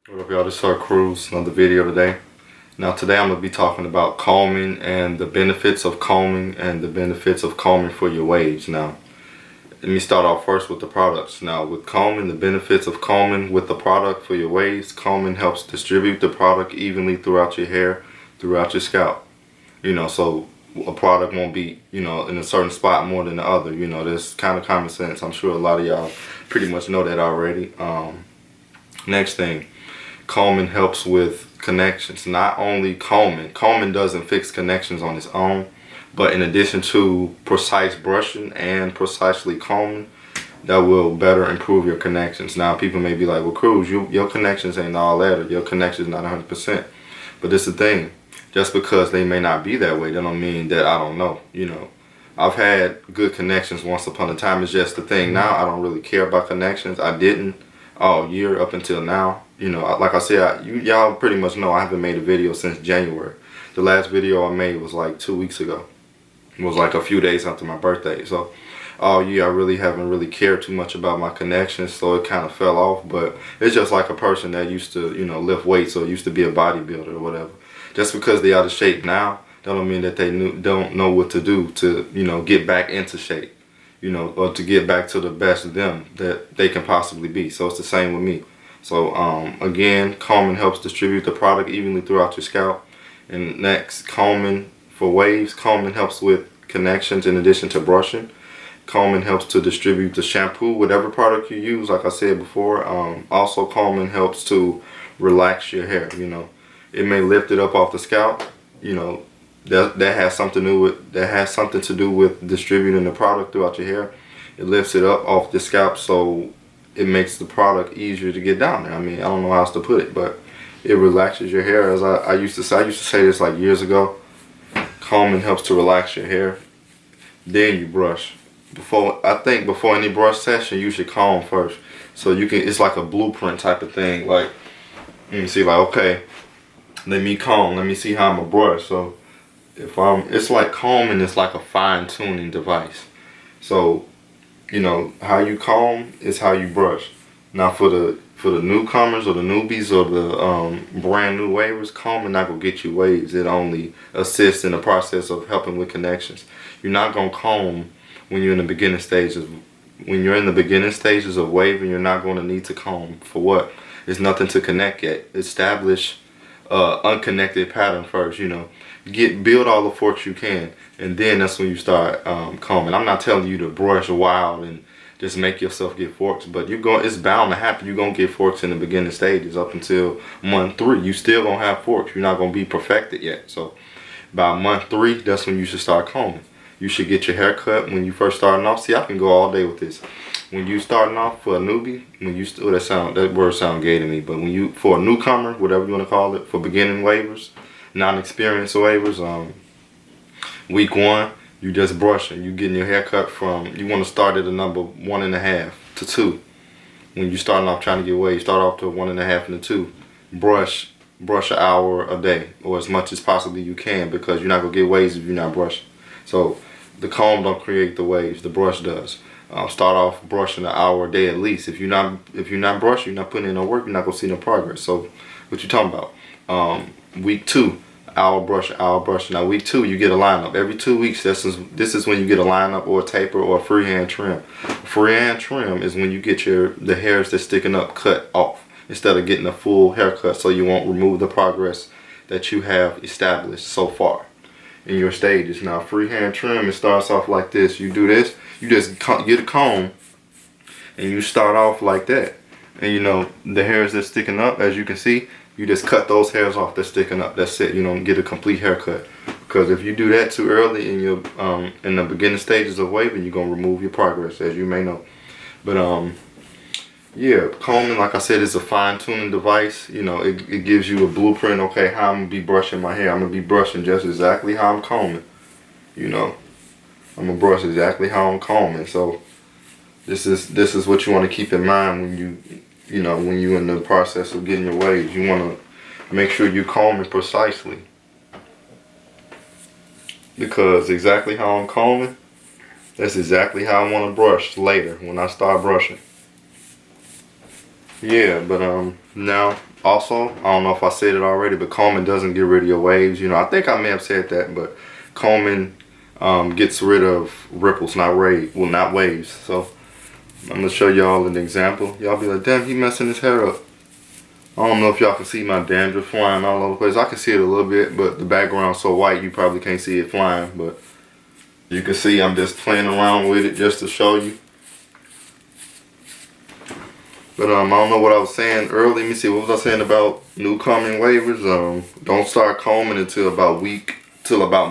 What up, y'all? This is our Cruz, another video today. Now, today I'm going to be talking about combing and the benefits of combing and the benefits of combing for your waves. Now, let me start off first with the products. Now, with combing, the benefits of combing with the product for your waves, combing helps distribute the product evenly throughout your hair, throughout your scalp. So a product won't be, in a certain spot more than the other. That's kind of common sense. I'm sure a lot of y'all pretty much know that already. Next thing. Combing helps with connections. Not only combing doesn't fix connections on its own, but in addition to precise brushing and precisely combing, that will better improve your connections. Now, people may be like, well, Cruz, your connections ain't all that, or your connections not 100%. But this is the thing. Just because they may not be that way, that don't mean that I don't know. I've had good connections once upon a time. It's just the thing now, I don't really care about connections. I didn't all year up until now. Like I said, y'all pretty much know I haven't made a video since January. The last video I made was like 2 weeks ago. It was like a few days after my birthday. So all year I really haven't really cared too much about my connections, so it kind of fell off. But it's just like a person that used to, lift weights or used to be a bodybuilder or whatever. Just because they out of shape now, that don't mean that they don't know what to do to, get back into shape. Or to get back to the best of them that they can possibly be. So it's the same with me. So again, combing helps distribute the product evenly throughout your scalp. And next, combing for waves. Combing helps with connections in addition to brushing. Combing helps to distribute the shampoo, whatever product you use, like I said before. Also, combing helps to relax your hair. It may lift it up off the scalp. That has something to do with distributing the product throughout your hair. It lifts it up off the scalp, so it makes the product easier to get down there. I mean, I don't know how else to put it, but it relaxes your hair. As I used to say this like years ago. Combing helps to relax your hair. Then you brush. Before any brush session, you should comb first. So it's like a blueprint type of thing. Like, let me see, like, okay, let me comb. Let me see how I'm gonna brush. So it's like combing is like a fine-tuning device. So, how you comb is how you brush. Now, for the newcomers or the newbies or the brand new wavers, combing not gonna get you waves. It only assists in the process of helping with connections. You're not gonna comb when you're in the beginning stages. When you're in the beginning stages of waving, you're not gonna need to comb. For what? There's nothing to connect yet. Establish unconnected pattern first. Build all the forks you can, and then that's when you start combing. I'm not telling you to brush wild and just make yourself get forks, but it's bound to happen. You're gonna get forks in the beginning stages up until month 3. You still gonna have forks. You're not gonna be perfected yet. So by month 3, that's when you should start combing. You should get your hair cut when you first starting off. See, I can go all day with this. When you starting off for a newbie, that word sound gay to me, but for a newcomer, whatever you want to call it, for beginning wavers, non-experienced wavers, week 1, you just brushing. You getting your hair cut you want to start at a number 1.5 to 2. When you starting off trying to get waves, start off to 1.5 and a 2. Brush an hour a day, or as much as possibly you can, because you're not gonna get waves if you're not brushing. So the comb don't create the waves, the brush does. Start off brushing an hour a day at least. If you're not brushing, you're not putting in no work, you're not gonna see no progress. So what you talking about? Week 2, hour brush. Now week 2, you get a lineup. Every 2 weeks, this is when you get a lineup or a taper or a freehand trim. A freehand trim is when you get the hairs that's sticking up cut off instead of getting a full haircut, so you won't remove the progress that you have established so far in your stages. Now, freehand trim, it starts off like this. You do this, you just get a comb and you start off like that. And the hairs that's sticking up, as you can see, you just cut those hairs off that's sticking up. That's it. You don't get a complete haircut. Because if you do that too early in the beginning stages of waving, you're gonna remove your progress, as you may know. But yeah, combing, like I said, is a fine-tuning device. It gives you a blueprint. Okay, how I'm gonna be brushing my hair. I'm gonna be brushing just exactly how I'm combing. I'm gonna brush exactly how I'm combing. So this is what you want to keep in mind when you're in the process of getting your waves. You want to make sure you combing precisely, because exactly how I'm combing, that's exactly how I want to brush later when I start brushing. Yeah, but now Also, I don't know if I said it already, but combing doesn't get rid of your waves. You know, I think I may have said that, but combing gets rid of ripples, not waves. So I'm gonna show y'all an example. Y'all be like, damn, he messing his hair up. I don't know if y'all can see my dandruff flying all over the place. I can see it a little bit, but the background's so white you probably can't see it flying. But you can see I'm just playing around with it just to show you. But I don't know what I was saying earlier. Let me see, what was I saying about new combing waivers? Don't start combing until about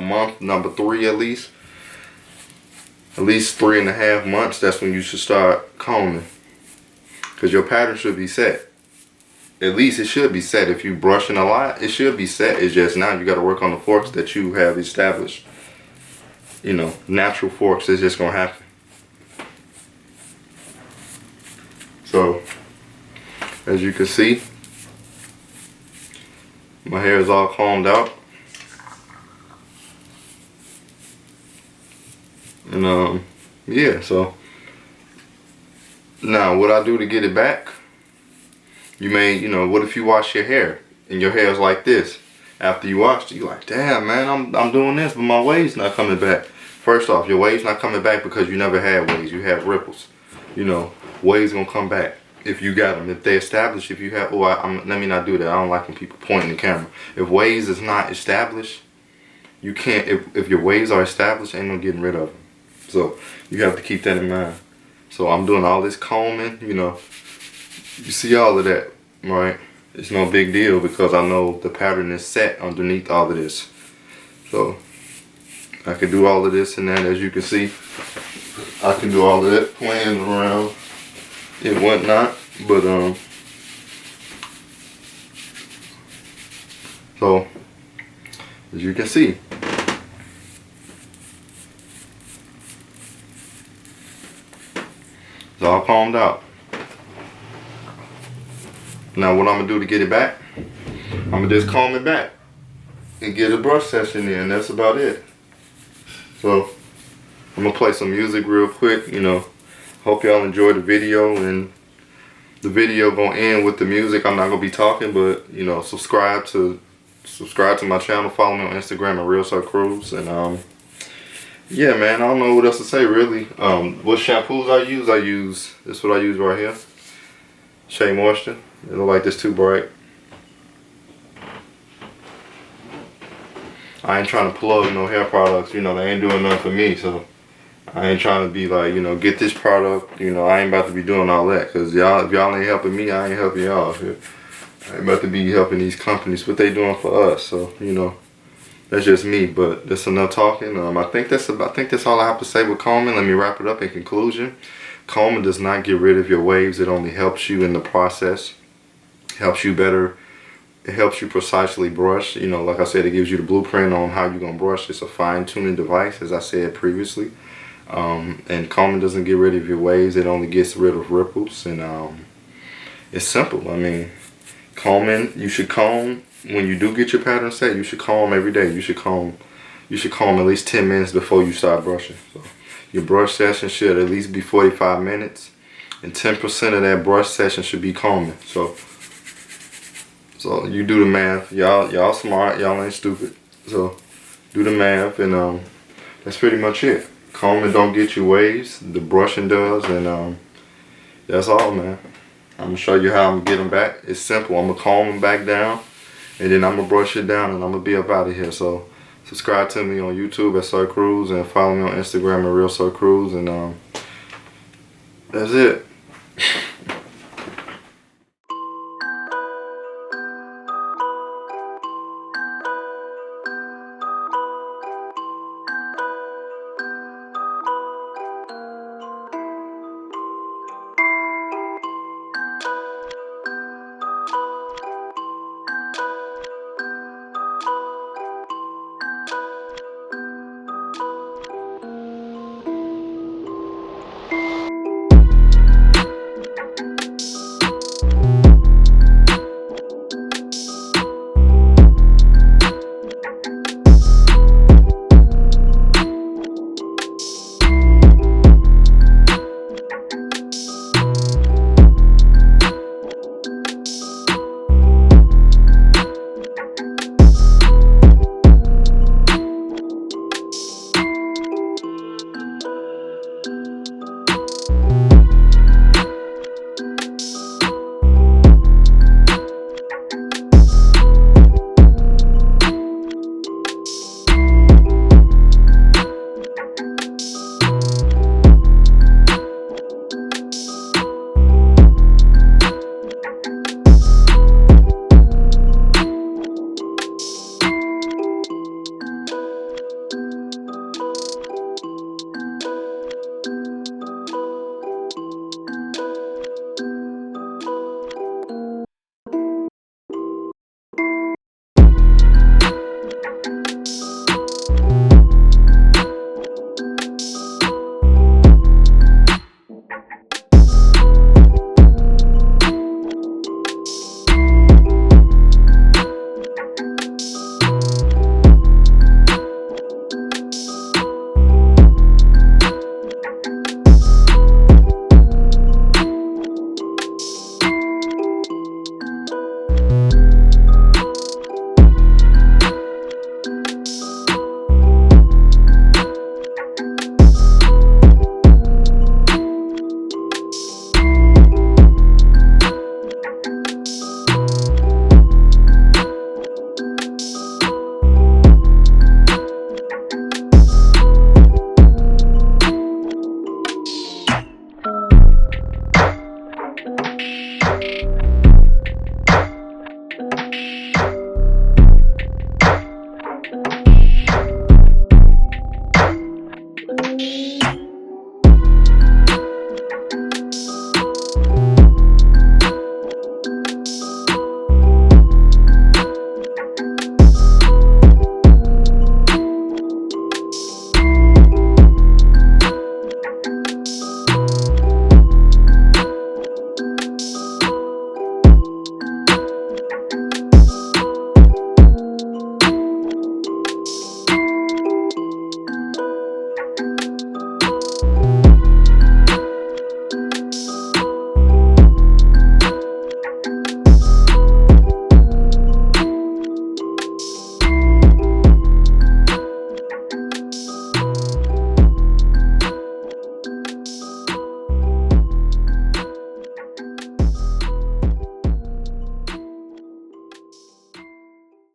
month number 3 at least. At least 3.5 months, that's when you should start combing. Because your pattern should be set. At least it should be set. If you're brushing a lot, it should be set. It's just now you got to work on the forks that you have established. You know, natural forks, it's just going to happen. So, as you can see, my hair is all combed out. And yeah, so now what I do to get it back, what if you wash your hair and your hair is like this? After you washed it, you're like, damn man, I'm doing this, but my waves not coming back. First off, your waves not coming back because you never had waves, you had ripples. You know, waves gonna come back if you got them. If they established, if you have, let me not do that. I don't like when people point in the camera. If waves is not established, you can't, if your waves are established, ain't no getting rid of them. So you have to keep that in mind. So I'm doing all this combing, you know. You see all of that, right? It's no big deal because I know the pattern is set underneath all of this. So I can do all of this and that, as you can see. I can do all of that playing around and whatnot. But so as you can see, it's all combed out. Now what I'm gonna do to get it back, I'm gonna just comb it back and get a brush session in. That's about it. So I'm gonna play some music real quick, you know. Hope y'all enjoyed the video, and the video gonna end with the music. I'm not gonna be talking, but you know, subscribe to my channel, follow me on Instagram at Real Sir Cruz, and yeah man, I don't know what else to say really. What shampoos I use this is what I use right here. Shea Moisture. It look like this too bright. I ain't trying to plug no hair products, you know, they ain't doing nothing for me, so I ain't trying to be like, you know, get this product, you know, I ain't about to be doing all that, because y'all, if y'all ain't helping me, I ain't helping y'all. I ain't about to be helping these companies, what they doing for us, so, you know, that's just me, but that's enough talking. I think that's all I have to say with combing. Let me wrap it up in conclusion. Combing does not get rid of your waves, it only helps you in the process. Helps you better, it helps you precisely brush. You know, like I said, it gives you the blueprint on how you're gonna brush. It's a fine-tuning device, as I said previously. And combing doesn't get rid of your waves, it only gets rid of ripples. And it's simple. I mean, combing, you should comb when you do get your pattern set. You should comb every day. You should comb at least 10 minutes before you start brushing. So your brush session should at least be 45 minutes, and 10% of that brush session should be combing. So you do the math. Y'all smart. Y'all ain't stupid. So do the math, and that's pretty much it. Combing don't get you waves. The brushing does, and that's all, man. I'm gonna show you how I'm gonna get them back. It's simple. I'm gonna comb them back down, and then I'm gonna brush it down, and I'm gonna be up out of here. So subscribe to me on YouTube at Sir Cruz, and follow me on Instagram at Real Sir Cruz, and that's it. you.